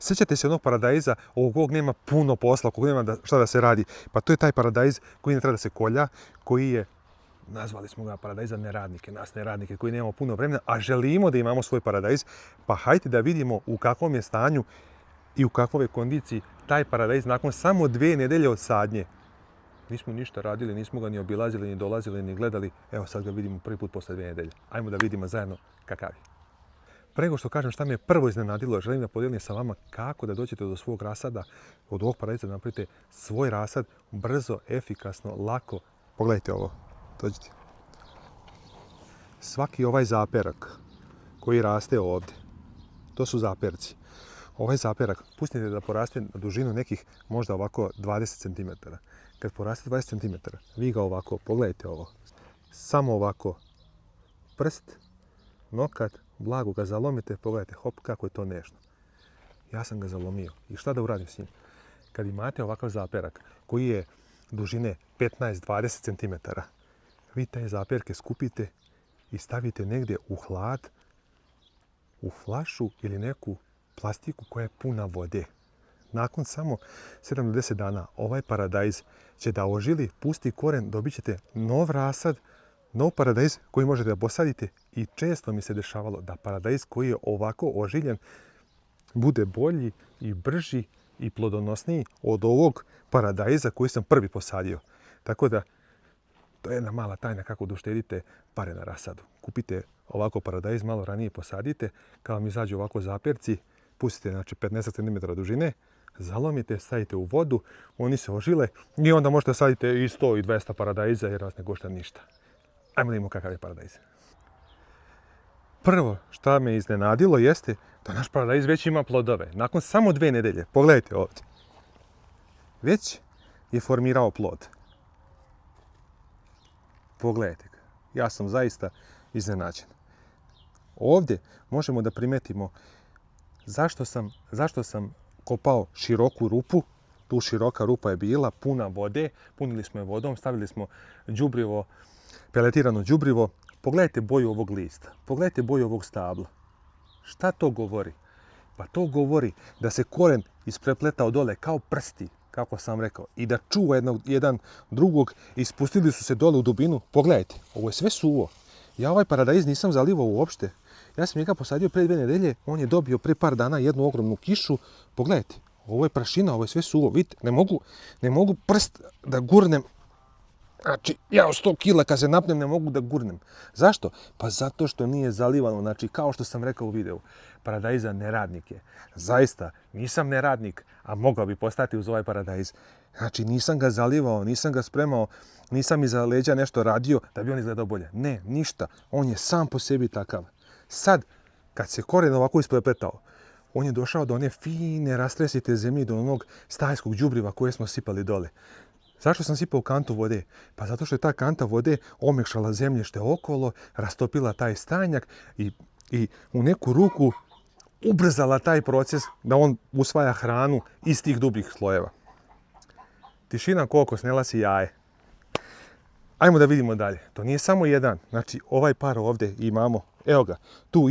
Sjećate se onog paradajza, ovog nema puno posla, kog nema šta da se radi. Pa to je taj paradajz koji ne treba da se kolja, koji je, nazvali smo ga paradajz za neradnike, nas neradnike koji nemamo puno vremena, a želimo da imamo svoj paradajz. Pa hajde da vidimo u kakvom je stanju i u kakvoj je kondiciji taj paradajz nakon samo 2 nedelje od sadnje. Nismo ništa radili, nismo ga ni obilazili, ni dolazili, ni gledali. Evo sad ga vidimo prvi put posle 2 nedelje. Ajmo da vidimo zajedno kakav je. Pre nego što kažem šta me prvo iznenadilo, želim da podijelim sa vama kako da dođete do svog rasada, od ovog paradajza da napravite svoj rasad brzo, efikasno, lako. Pogledajte ovo, dođite. Svaki ovaj zaperak koji raste ovdje, to su zaperci. Ovaj zaperak pustite da poraste na dužinu nekih možda ovako 20 cm. Kad poraste 20 cm, vi ga ovako, pogledajte ovo, samo ovako, prst, nokat, blago ga zalomite, pogledajte, hop, kako je to nežno. Ja sam ga zalomio. I šta da uradim s njim? Kad imate ovakav zaperak koji je dužine 15-20 cm, vi te zaperke skupite i stavite negdje u hlad, u flašu ili neku plastiku koja je puna vode. Nakon samo 7 do 10 dana ovaj paradajz će da ožili, pusti koren, dobit ćete nov rasad, nov paradajz koji možete da posadite i često mi se dešavalo da paradajz koji je ovako ožiljen bude bolji i brži i plodonosniji od ovog paradajza koji sam prvi posadio. Tako da, to je jedna mala tajna kako da uštedite pare na rasadu. Kupite ovako paradajz, malo ranije posadite, kad vam izađu ovako zaperci, pustite znači 15 cm dužine, zalomite, stavite u vodu, oni se ožile i onda možete sadite i 100 i 200 paradajza jer vas ne košta ništa. Ajmo da vidimo kakav je paradajz. Prvo što me iznenadilo jeste da naš paradajz već ima plodove. Nakon samo 2 nedelje, pogledajte ovdje, već je formirao plod. Pogledajte ga. Ja sam zaista iznenađen. Ovdje možemo da primetimo zašto sam kopao široku rupu. Tu široka rupa je bila puna vode, punili smo je vodom, stavili smo đubrivo, peletirano đubrivo. Pogledajte boju ovog lista, pogledajte boju ovog stabla. Šta to govori? Pa to govori da se koren isprepletao dole kao prsti, kako sam rekao, i da čuva jedan drugog i spustili su se dole u dubinu. Pogledajte, ovo je sve suvo. Ja ovaj paradajz nisam zalivao uopšte. Ja sam njega posadio pre 2 nedelje, on je dobio pre par dana jednu ogromnu kišu. Pogledajte, ovo je prašina, ovo je sve suvo. Vidite, ne mogu prst da gurnem. Znači, ja od 100 kila kad se napnem ne mogu da gurnem. Zašto? Pa zato što nije zalivano. Znači, kao što sam rekao u videu, paradajz za neradnike. Zaista, nisam neradnik, a mogao bi postati uz ovaj paradajz. Znači, nisam ga zalivao, nisam ga spremao, nisam iza leđa nešto radio da bi on izgledao bolje. Ne, ništa. On je sam po sebi takav. Sad, kad se koren ovako isprepletao, on je došao do one fine rastresite zemlje, do onog stajskog đubriva koje smo sipali dole. Zašto sam sipao kantu vode? Pa zato što je ta kanta vode omekšala zemljište okolo, rastopila taj stajnjak i u neku ruku ubrzala taj proces da on usvaja hranu iz tih dubljih slojeva. Tišina kokos, ne lasi jaje. Ajmo da vidimo dalje. To nije samo jedan. Znači, ovaj par ovdje imamo, evo ga, tu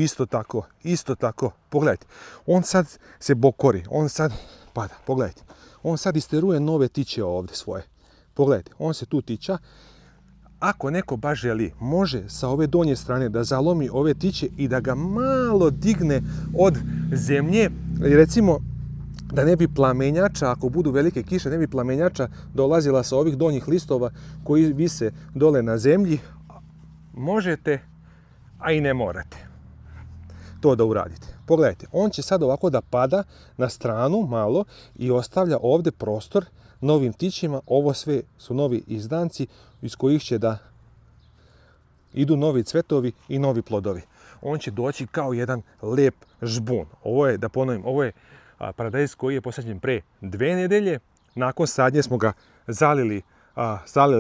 isto tako. Pogledajte, on sad se bokori, on sad pada, pogledajte. On sad isteruje nove tiče ovdje svoje. Pogledajte, on se tu tiča. Ako neko baš želi, može sa ove donje strane da zalomi ove tiče i da ga malo digne od zemlje. Recimo, da ne bi plamenjača, ako budu velike kiše, ne bi plamenjača dolazila sa ovih donjih listova koji vise dole na zemlji. Možete, a i ne morate to da uradite. Pogledajte, on će sad ovako da pada na stranu malo i ostavlja ovdje prostor novim tićima. Ovo sve su novi izdanci iz kojih će da idu novi cvetovi i novi plodovi. On će doći kao jedan lep žbun. Ovo je, da ponovim, ovo je paradajz koji je posađen pre 2 nedelje. Nakon sadnje smo ga zalili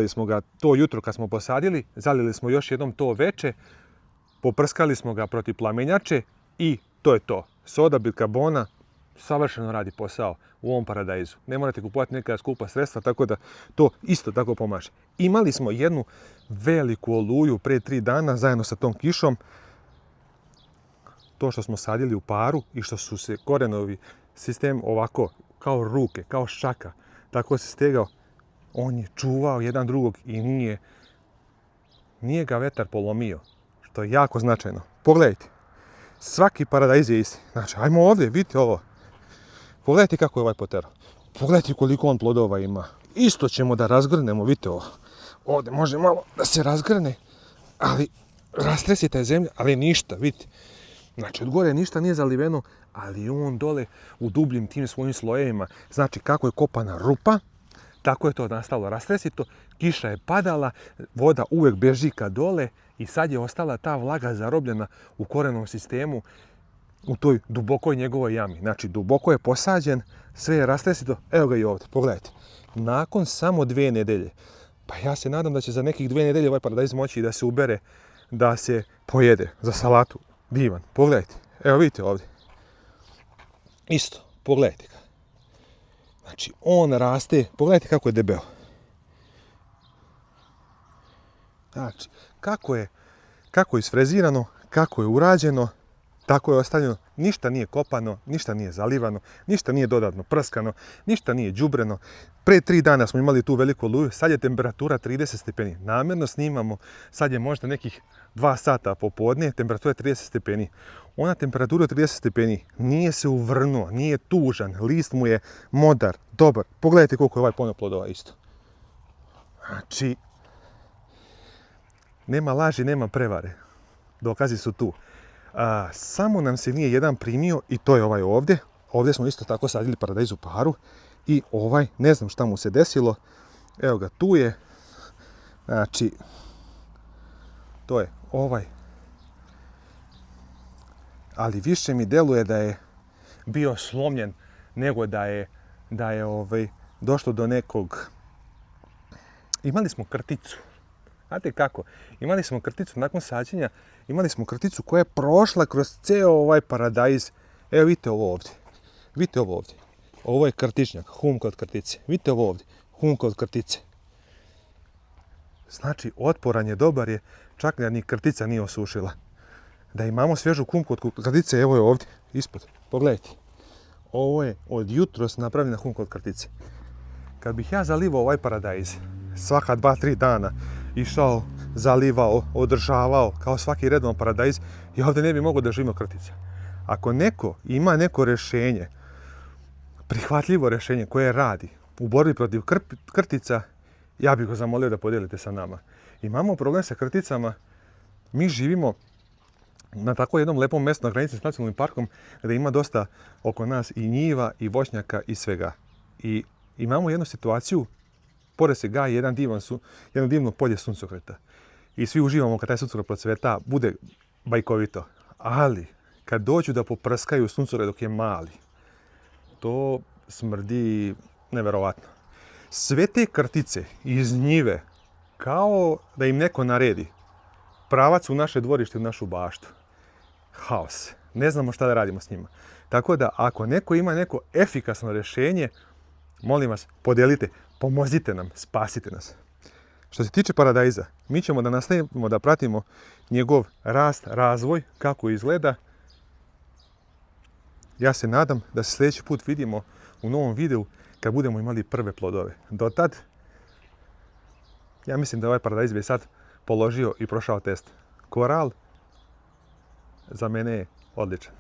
smo ga to jutro kad smo posadili, zalili smo još jednom to veče, poprskali smo ga protiv plamenjače i to je to. Soda bikarbona savršeno radi posao u ovom paradajzu. Ne morate kupovati neka skupa sredstva, tako da to isto tako pomaže. Imali smo jednu veliku oluju pre 3 dana zajedno sa tom kišom. To što smo sadili u paru i što su se korenovi sistem ovako, kao ruke, kao šaka. Tako se stegao. On je čuvao jedan drugog i nije ga vetar polomio. Što je jako značajno. Pogledajte. Svaki paradajz je isti. Znači, ajmo ovdje, vidite ovo. Pogledajte kako je ovaj poterao. Pogledajte koliko on plodova ima. Isto ćemo da razgrnemo, vidite ovo. Ovdje može malo da se razgrne, ali rastresi taj zemlja, ali ništa, vidite. Znači, od gore ništa nije zaliveno, ali on dole u dubljim tim svojim slojevima. Znači, kako je kopana rupa, tako je to nastalo rastresito. Kiša je padala, voda uvijek beži ka dole i sad je ostala ta vlaga zarobljena u korenom sistemu u toj dubokoj njegovoj jami. Znači, duboko je posađen, sve je rastresito. Evo ga i ovdje, pogledajte. Nakon samo 2 nedelje, pa ja se nadam da će za nekih 2 nedelje ovaj paradajz moći da se ubere, da se pojede za salatu. Divan, pogledajte. Evo vidite ovdje. Isto, pogledajte ga. Znači, on raste, pogledajte kako je debeo. Znači, kako je isfrezirano, kako je urađeno, tako je ostavljeno. Ništa nije kopano, ništa nije zalivano, ništa nije dodatno prskano, ništa nije đubreno. Pre 3 dana smo imali tu veliku oluju, sad je temperatura 30 stepeni. Namjerno snimamo, sad je možda nekih 2 sata popodne, temperatura je 30 stepeni. Ona temperatura 30 stepeni, nije se uvrnuo, nije tužan, list mu je modar, dobar. Pogledajte koliko je ovaj poneo plodova isto. Znači, nema laži, nema prevare. Dokazi su tu. Samo nam se nije jedan primio i to je ovaj ovdje. Ovdje smo isto tako sadili paradajz u paru. I ovaj, ne znam šta mu se desilo. Evo ga, tu je. Znači, to je ovaj. Ali više mi deluje da je bio slomljen nego da je došlo do nekog... Imali smo krticu. Znate kako? Imali smo krticu nakon sađenja, imali smo krticu koja je prošla kroz ceo ovaj paradajz. Evo vidite ovo ovdje. Vidite ovo ovdje. Ovo je krtičnjak, humka od krtice. Vidite ovo ovdje, humka od krtice. Znači, otporan je, dobar je, čak da ni krtica nije osušila. Da imamo svježu humku od krtice, evo je ovdje, ispod. Pogledajte. Ovo je od jutros napravljena humka od krtice. Kad bih ja zalivao ovaj paradajz, svaka 2-3 dana, išao, zalivao, održavao, kao svaki redovan paradajz, ja ovdje ne bi mogao da živim od krtica. Ako neko ima neko rješenje, prihvatljivo rješenje koje radi u borbi protiv krtica, ja bih ga zamolio da podijelite sa nama. Imamo problem sa krticama, mi živimo na tako jednom lepom mjestu na granici s nacionalnim parkom gdje ima dosta oko nas i njiva i voćnjaka i svega. I imamo jednu situaciju, pored se gaji jedno divno polje suncokreta. I svi uživamo kad taj suncokret procveta, bude bajkovito. Ali, kad dođu da poprskaju suncokret dok je mali, to smrdi neverovatno. Sve te krtice iz njive, kao da im neko naredi, pravac u naše dvorište, u našu baštu. Haos. Ne znamo šta da radimo s njima. Tako da, ako neko ima neko efikasno rješenje, molim vas, podijelite, pomozite nam, spasite nas. Što se tiče paradajza, mi ćemo da nastavimo da pratimo njegov rast, razvoj, kako izgleda. Ja se nadam da se sljedeći put vidimo u novom videu kad budemo imali prve plodove. Do tad, ja mislim da ovaj paradajz bi sad položio i prošao test. Koral za mene je odličan.